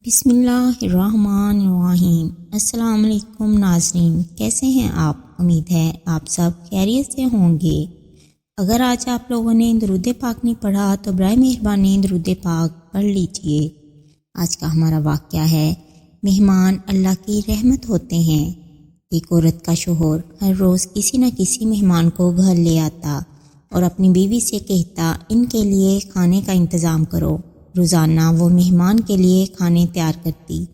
بسم اللہ الرحمن الرحیم۔ السلام علیکم ناظرین، کیسے ہیں آپ؟ امید ہے آپ سب خیریت سے ہوں گے۔ اگر آج آپ لوگوں نے درود پاک نہیں پڑھا تو برائے مہربانی درود پاک پڑھ لیجئے۔ آج کا ہمارا واقعہ ہے، مہمان اللہ کی رحمت ہوتے ہیں۔ ایک عورت کا شوہر ہر روز کسی نہ کسی مہمان کو گھر لے آتا اور اپنی بیوی سے کہتا، ان کے لیے کھانے کا انتظام کرو۔ روزانہ وہ مہمان کے لیے کھانے تیار کرتی۔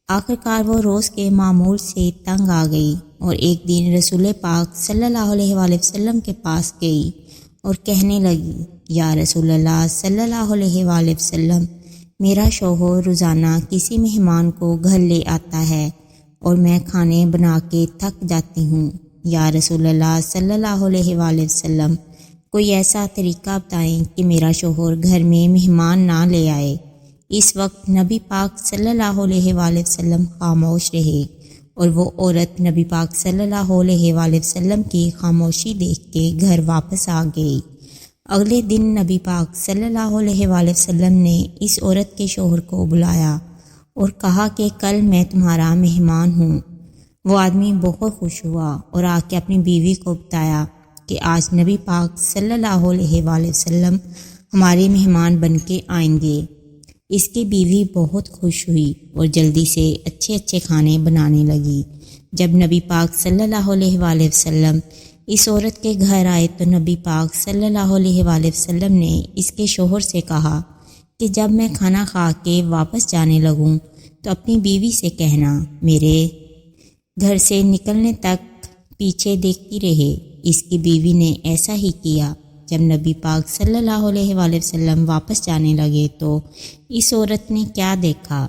آخرکار وہ روز کے معمول سے تنگ آ گئی اور ایک دن رسول پاک صلی اللہ علیہ وآلہ وسلم کے پاس گئی اور کہنے لگی، یا رسول اللہ صلی اللہ علیہ وآلہ وسلم، میرا شوہر روزانہ کسی مہمان کو گھر لے آتا ہے اور میں کھانے بنا کے تھک جاتی ہوں۔ یا رسول اللہ صلی اللہ علیہ وآلہ وسلم، کوئی ایسا طریقہ بتائیں کہ میرا شوہر گھر میں مہمان نہ لے آئے۔ اس وقت نبی پاک صلی اللہ علیہ وآلہ وسلم خاموش رہے اور وہ عورت نبی پاک صلی اللہ علیہ وآلہ وسلم کی خاموشی دیکھ کے گھر واپس آ گئی۔ اگلے دن نبی پاک صلی اللہ علیہ وآلہ وسلم نے اس عورت کے شوہر کو بلایا اور کہا کہ کل میں تمہارا مہمان ہوں۔ وہ آدمی بہت خوش ہوا اور آ کے اپنی بیوی کو بتایا کہ آج نبی پاک صلی اللہ علیہ وآلہ وسلم ہمارے مہمان بن کے آئیں گے۔ اس کی بیوی بہت خوش ہوئی اور جلدی سے اچھے اچھے کھانے بنانے لگی۔ جب نبی پاک صلی اللہ علیہ وآلہ وسلم اس عورت کے گھر آئے تو نبی پاک صلی اللہ علیہ وآلہ وسلم نے اس کے شوہر سے کہا کہ جب میں کھانا کھا کے واپس جانے لگوں تو اپنی بیوی سے کہنا میرے گھر سے نکلنے تک پیچھے دیکھتی رہے۔ اس کی بیوی نے ایسا ہی کیا۔ جب نبی پاک صلی اللہ علیہ وآلہ وسلم واپس جانے لگے تو اس عورت نے کیا دیکھا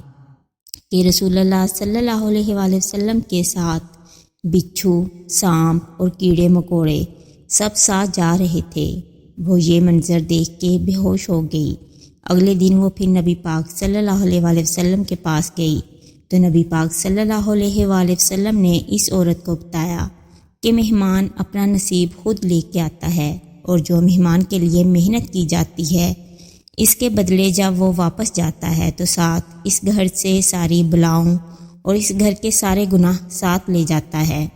کہ رسول اللہ صلی اللہ علیہ وآلہ وسلم کے ساتھ بچھو، سانپ اور کیڑے مکوڑے سب ساتھ جا رہے تھے۔ وہ یہ منظر دیکھ کے بے ہوش ہو گئی۔ اگلے دن وہ پھر نبی پاک صلی اللہ علیہ وآلہ وسلم کے پاس گئی تو نبی پاک صلی اللہ علیہ وآلہ وسلم نے اس عورت کو بتایا کہ مہمان اپنا نصیب خود لے کے آتا ہے اور جو مہمان کے لیے محنت کی جاتی ہے اس کے بدلے جب وہ واپس جاتا ہے تو ساتھ اس گھر سے ساری بلاؤں اور اس گھر کے سارے گناہ ساتھ لے جاتا ہے۔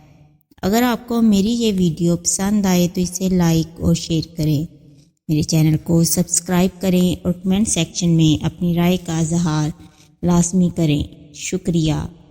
اگر آپ کو میری یہ ویڈیو پسند آئے تو اسے لائک اور شیئر کریں، میرے چینل کو سبسکرائب کریں اور کمنٹ سیکشن میں اپنی رائے کا اظہار لازمی کریں۔ شکریہ۔